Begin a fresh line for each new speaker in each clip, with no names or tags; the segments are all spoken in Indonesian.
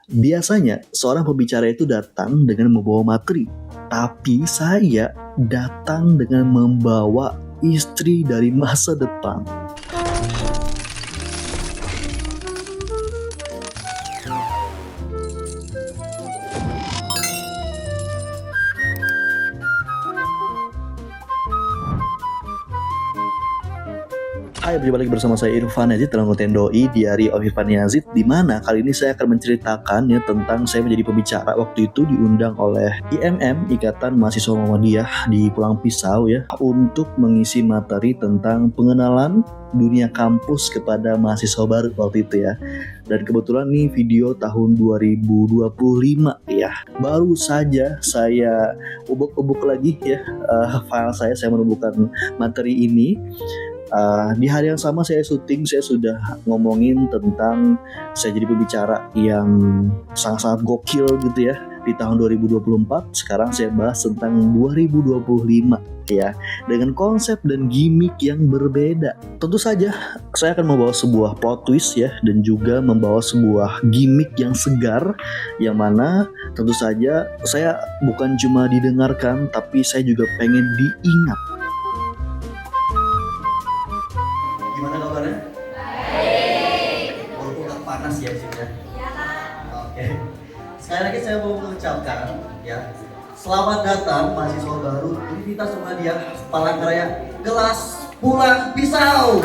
Biasanya seorang pembicara itu datang dengan membawa materi, tapi saya datang dengan membawa istri dari masa depan. Hai, berjumpa lagi bersama saya Irfan Yazid dalam konten Doi Diary of Irfan Yazid, di mana kali ini saya akan menceritakan tentang saya menjadi pembicara. Waktu itu diundang oleh IMM, Ikatan Mahasiswa Muhammadiyah di Pulang Pisau untuk mengisi materi tentang pengenalan dunia kampus kepada mahasiswa baru waktu itu Dan kebetulan nih video tahun 2025 Baru saja saya ubuk-ubuk lagi file saya menemukan materi ini. Di hari yang sama saya syuting, saya sudah ngomongin tentang saya jadi pembicara yang sangat-sangat gokil di tahun 2024. Sekarang saya bahas tentang 2025 dengan konsep dan gimmick yang berbeda. Tentu saja saya akan membawa sebuah plot twist dan juga membawa sebuah gimmick yang segar, yang mana tentu saja saya bukan cuma didengarkan, tapi saya juga pengen diingat. Gimana kabarnya? Baik. Walaupun agak panas ya sini. Iya, Kak. Oke. Sekali lagi saya mau mengucapkan selamat datang mahasiswa baru Universitas Muhammadiyah Palangkaraya kelas Pulang Pisau.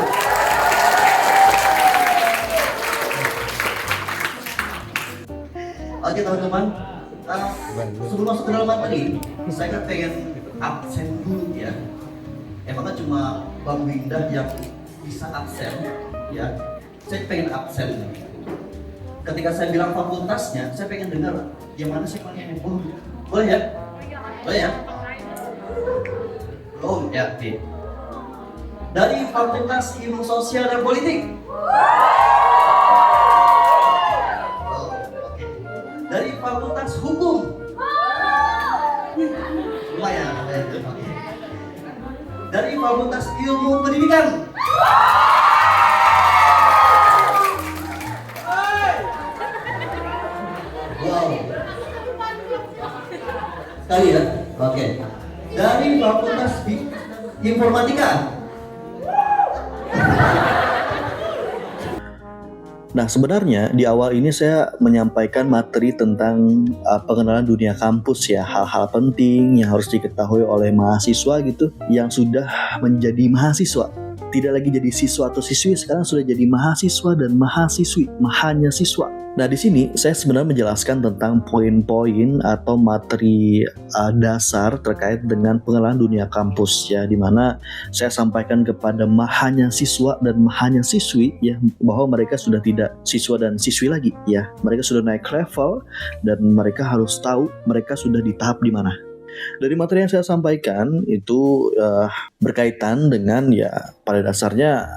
Oke teman-teman, sebelum masuk ke dalam materi, saya kan pengen absen dulu Emang kan cuma Bang Windah yang bisa absen saya pengen absen. Ketika saya bilang fakultasnya, saya pengen dengar yang mana sih kalian yang boleh ya? Boleh ya? Oh ya, oke. Dari Fakultas Ilmu Sosial dan Politik. Oh, oke. Dari Fakultas Hukum. Lumayan. Dari Fakultas Ilmu Pendidikan. Wow. Sekali ya? Oke. Dari Fakultas Informatika. Nah, sebenarnya di awal ini saya menyampaikan materi tentang pengenalan dunia kampus hal-hal penting yang harus diketahui oleh mahasiswa yang sudah menjadi mahasiswa. Tidak lagi jadi siswa atau siswi, sekarang sudah jadi mahasiswa dan mahasiswi, mahanya siswa. Nah, di sini saya sebenarnya menjelaskan tentang poin-poin atau materi dasar terkait dengan pengenalan dunia kampus di mana saya sampaikan kepada mahanya siswa dan mahanya siswi bahwa mereka sudah tidak siswa dan siswi lagi mereka sudah naik level dan mereka harus tahu mereka sudah di tahap di mana. Dari materi yang saya sampaikan itu berkaitan dengan pada dasarnya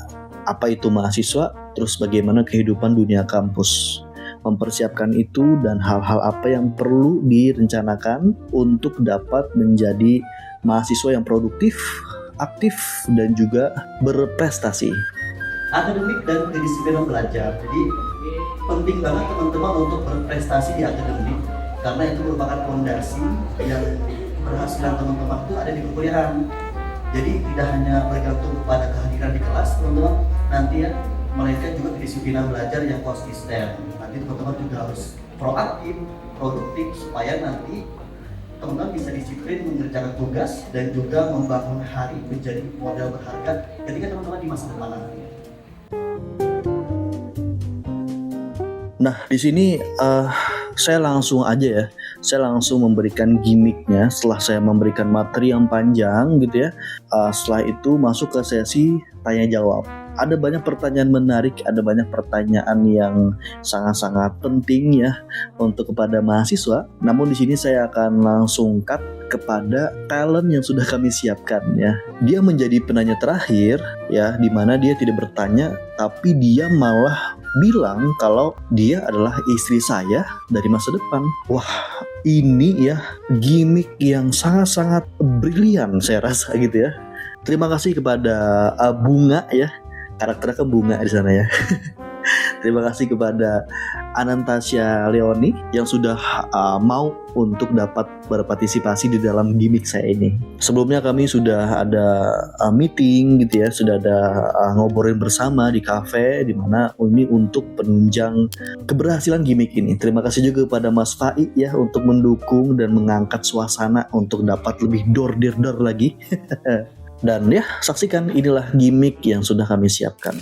apa itu mahasiswa, terus bagaimana kehidupan dunia kampus, mempersiapkan itu dan hal-hal apa yang perlu direncanakan untuk dapat menjadi mahasiswa yang produktif, aktif, dan juga berprestasi. Akademik dan kedisiplinan belajar. Jadi penting banget teman-teman untuk berprestasi di akademik, karena itu merupakan fondasi yang keberhasilan teman-teman itu ada di perkuliahan. Jadi tidak hanya bergantung pada kehadiran di kelas teman-teman, nanti melainkan juga kedisiplinan belajar yang konsisten. Nanti teman-teman juga harus proaktif, produktif supaya nanti teman-teman bisa disiplin mengerjakan tugas dan juga membangun hari menjadi modal berharga ketika teman-teman di masa depan nanti. Nah, di sini saya langsung aja saya langsung memberikan gimmicknya setelah saya memberikan materi yang panjang setelah itu masuk ke sesi tanya jawab. Ada banyak pertanyaan menarik, ada banyak pertanyaan yang sangat-sangat penting untuk kepada mahasiswa. Namun di sini saya akan langsung cut kepada talent yang sudah kami siapkan Dia menjadi penanya terakhir di mana dia tidak bertanya, tapi dia malah bilang kalau dia adalah istri saya dari masa depan. Wah, ini gimmick yang sangat-sangat brilian saya rasa Terima kasih kepada Bunga karakternya kan Bunga di sana Terima kasih kepada Anantasia Leoni yang sudah mau untuk dapat berpartisipasi di dalam gimmick saya ini. Sebelumnya kami sudah ada meeting gitu ya, sudah ada ngobrolin bersama di cafe di mana ini untuk penunjang keberhasilan gimmick ini. Terima kasih juga kepada Mas Fai ya untuk mendukung dan mengangkat suasana untuk dapat lebih dor lagi. Dan ya, saksikan inilah gimmick yang sudah kami siapkan.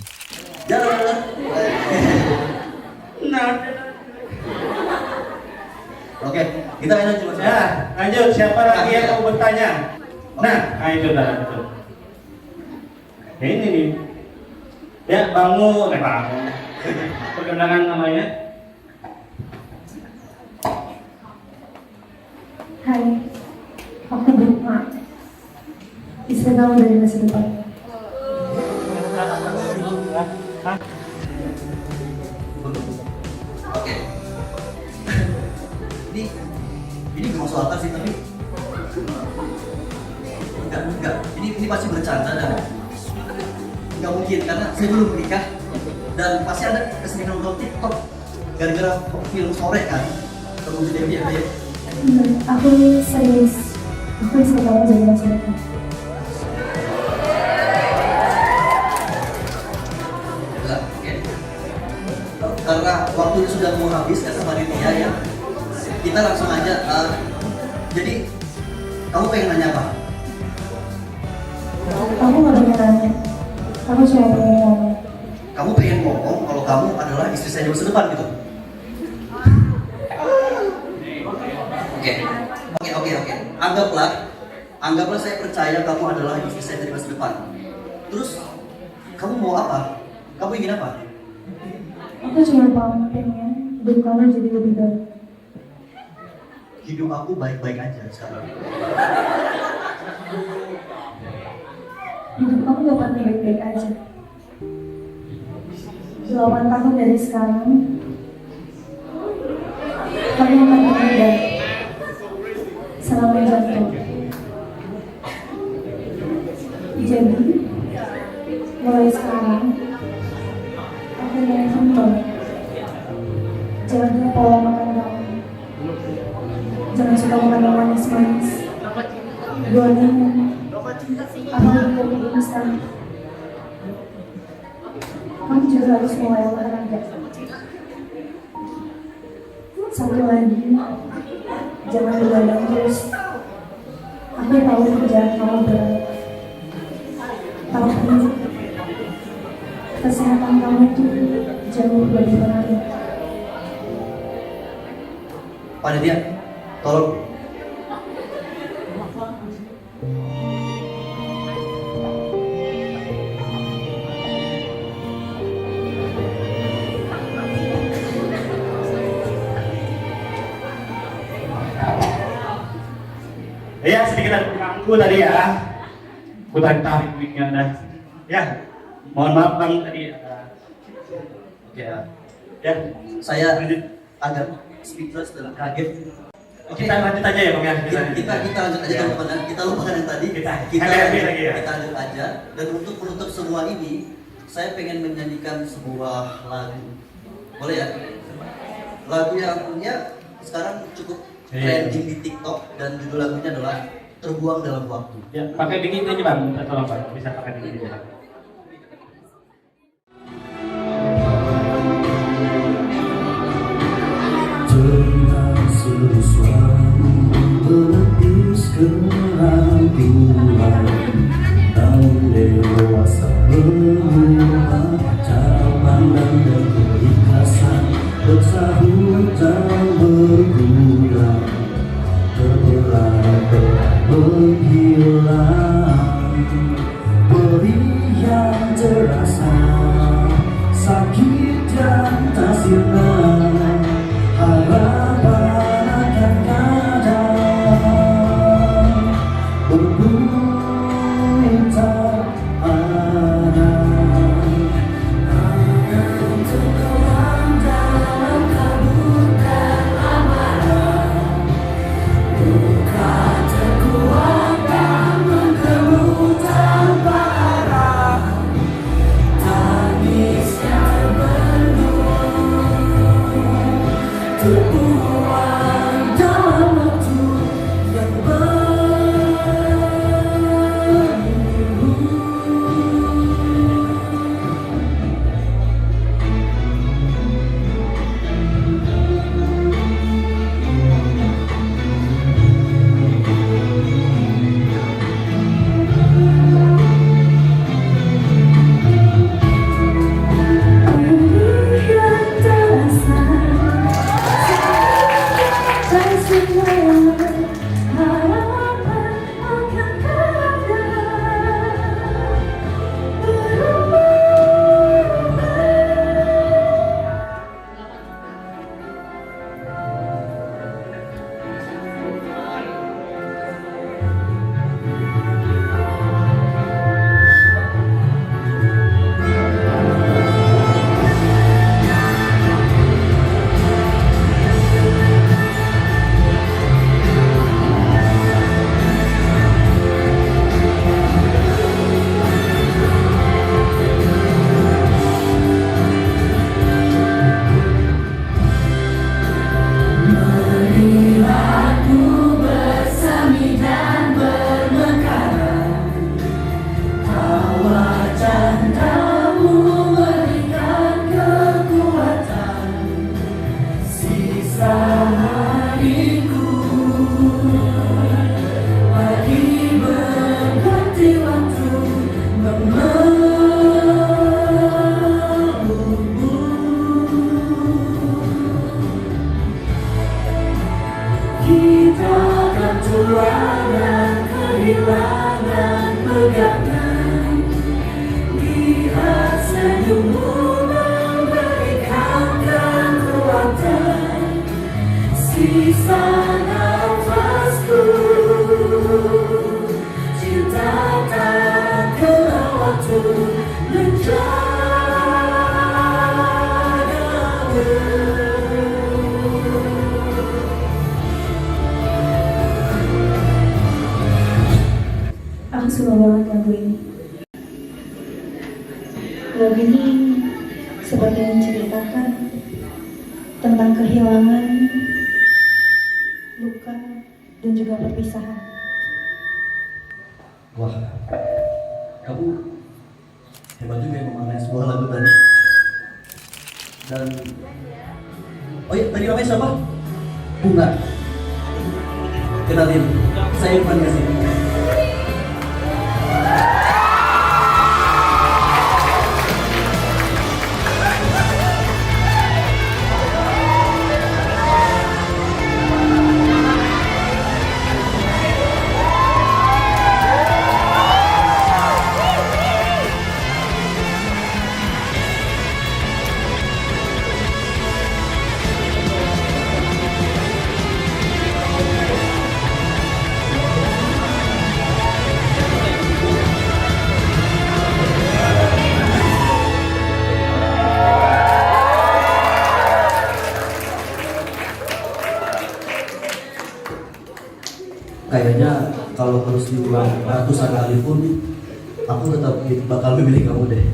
Oke, kita lanjut.
Ya, lanjut. Siapa lagi yang mau bertanya? Nah, itu dah. Ini nih. Ya, bangun. Perkenalkan namanya.
Hai, aku Bukma. Istri kamu dari masa depan.
Oke. Ini gak masuk akal sih, tapi enggak. Ini pasti bercanda dan nggak mungkin karena saya belum menikah dan pasti ada keseringan nonton TikTok gara-gara film sore kan. Kamu jadi dia ya.
Aku serius. Aku istri kamu dari masa depan.
Oke. Karena waktunya sudah mau habis ya sama Ditya ya. Kita langsung aja. Jadi kamu pengen nanya apa?
Aku nggak pengen nanya. Aku cuma pengen ngomong.
Kamu pengen ngomong kalau kamu adalah istri saya di masa depan gitu? Oke. Anggaplah saya percaya kamu adalah istri saya di masa depan. Terus kamu mau apa? Kamu ingin apa?
Aku cuma pengen hidup kamu jadi lebih baik.
Hidup aku baik-baik aja sekarang.
Hidup kamu gak pernah baik-baik aja. 8 tahun dari sekarang, kamu akan meninggal selama jatuh. Jadi, mulai sekarang, aku ingin simpel. Jangan lupa pola makan kamu. Jangan suka makan yang manis-manis. Goreng. Apalagi kopi instan. Kamu juga harus mulai olahraga. Satu lagi, jangan begadang terus. Aku tahu kerjaan kamu berat. Tapi kesehatan kamu itu jauh lebih penting.
Panitia, tolong.
Ya, sedikit ada pengganggu tadi ya. Aku tarik mic-nya dah. Ya, mohon maaf Bang tadi. Ya,
Saya agak speechless dan kaget.
kita lanjut aja ya Bang ya.
Kita lanjut aja teman-teman. Kita lupakan yang tadi.
Kita lagi ya.
Kita lanjut aja. Dan untuk menutup semua ini, saya pengen menyanyikan sebuah lagu. Boleh ya? Lagu yang punya sekarang cukup trending di TikTok dan judul lagunya adalah Terbuang Dalam Waktu.
Ya, pakai dingin aja Bang, tolong Bang. Bisa pakai dingin aja.
Tengah sesuatu menepis keraguan, tahun dewasa berubah, cara pandang dan keikhlasan bersahur tak berkurang, terbelah menghilang. Beri
harapan akan ada berubah. Kita akan kehilangan pegangan. Lihat senyummu memberikan kekuatan. Sisa nafasku, cinta tak kenal waktu Aku suka banget lagu ini. Lagu ini seperti menceritakan tentang kehilangan, luka, dan juga perpisahan.
Wah, kamu hebat juga yang memaknai sebuah lagu tadi. Dan oh iya, tadi namanya siapa? Bunga. Kenalin, saya Irfan Yasin. Kayaknya kalau terus diulang ratusan kali pun aku tetap bakal memilih kamu deh.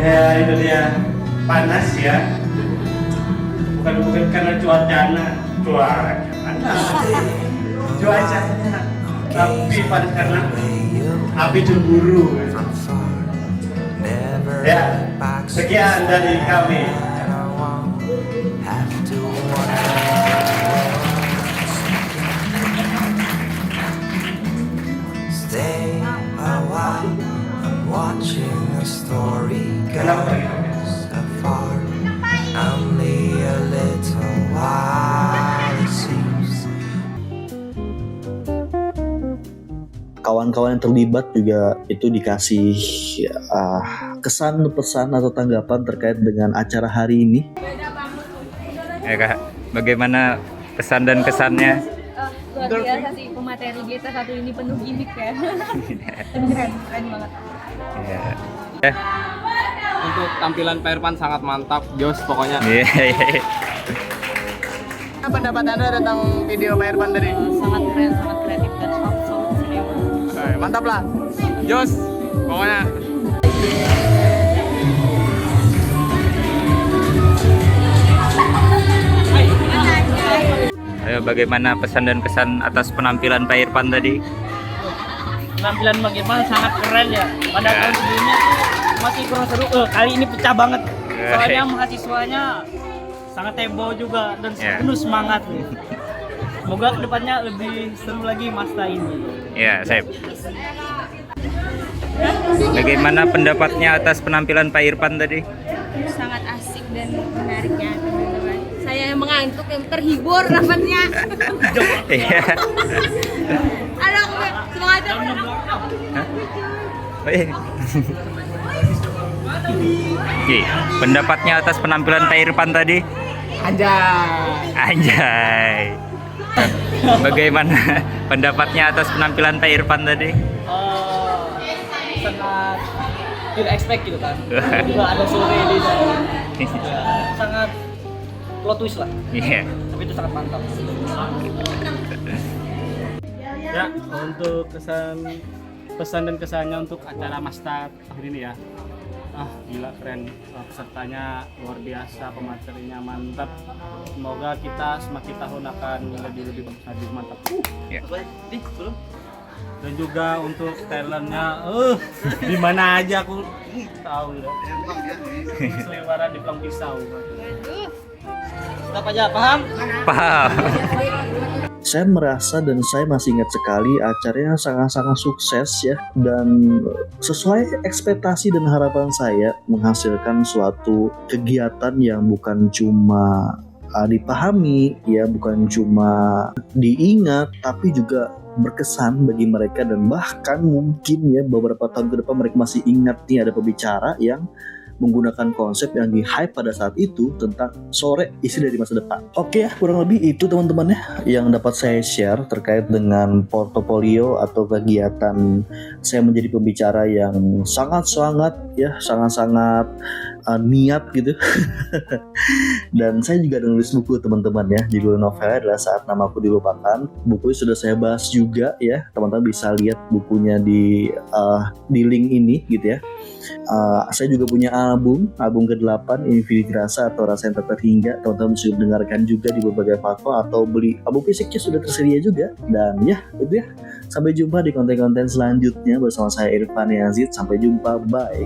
Ya itu dia, panas ya. Bukan karena cuacanya tapi panas karena api cemburu. Ya, sekian dari kami.
Stay a while, I'm watching a story
Kenapa begitu?
goes afar. Only a little while it seems.
Kawan-kawan yang terlibat juga itu dikasih kesan, pesan atau tanggapan terkait dengan acara hari ini.
Ya Kak, bagaimana pesan dan kesannya?
Luar biasa sih, pemateri kita satu ini penuh gimmick ya. keren banget.
Ya.
Untuk tampilan Pak Irfan sangat mantap, jos pokoknya.
Iya.
Apa pendapat Anda tentang video Pak Irfan tadi?
Sangat keren, sangat kreatif dan absolut serius.
Mantap lah, jos pokoknya.
Hai.
Bagaimana pesan dan kesan atas penampilan Pak Irfan tadi?
Penampilan Bang Irfan sangat keren ya. Pada tahun sebelumnya tuh masih kurang seru. Kali ini pecah banget. Soalnya mahasiswanya sangat heboh juga dan penuh semangat. Semoga kedepannya lebih seru lagi masa ini.
Ya, Saib. Bagaimana pendapatnya atas penampilan Pak Irfan tadi?
Sangat asik dan menarik ya teman-teman. Saya yang mengantuk, yang terhibur dapatnya.
Iya.
Halo, semangat ya.
Oke, pendapatnya atas penampilan Pak Irfan tadi? Anjay. Bagaimana pendapatnya atas penampilan Pak Irfan tadi?
Sangat tidak expect gitu kan. Juga ada sore di sana. Sangat plot twist lah.
Iya.
Tapi itu sangat mantap. Ya, untuk pesan dan kesannya untuk acara Mastad tahun ini ya. Gila keren, pesertanya luar biasa, pematerinya mantap. Semoga kita semakin tahun akan lebih bagus lagi, mantap.
Ya.
Dan juga untuk talentnya, di mana aja aku tahu ya. Selebaran di pelang pisau. Apa aja paham?
Paham.
Saya merasa dan saya masih ingat sekali acaranya sangat-sangat sukses ya, dan sesuai ekspektasi dan harapan saya menghasilkan suatu kegiatan yang bukan cuma dipahami ya, bukan cuma diingat, tapi juga berkesan bagi mereka, dan bahkan mungkin ya beberapa tahun ke depan mereka masih ingat nih ada pembicara yang menggunakan konsep yang di-hype pada saat itu tentang sore isi dari masa depan. Oke ya, kurang lebih itu teman-teman ya yang dapat saya share terkait dengan portofolio atau kegiatan saya menjadi pembicara yang sangat-sangat niat gitu. Dan saya juga ada nulis buku teman-teman ya, judul novelnya adalah Saat Namaku Dilupakan. Bukunya sudah saya bahas juga ya, teman-teman bisa lihat bukunya di link ini gitu ya. Saya juga punya album ke-8 Infinity Rasa atau Rasa yang Tak Terhingga. Teman-teman bisa dengarkan juga di berbagai platform atau beli album fisiknya sudah tersedia juga. Dan ya itu ya, sampai jumpa di konten-konten selanjutnya bersama saya Irfan Yazid. Sampai jumpa, bye.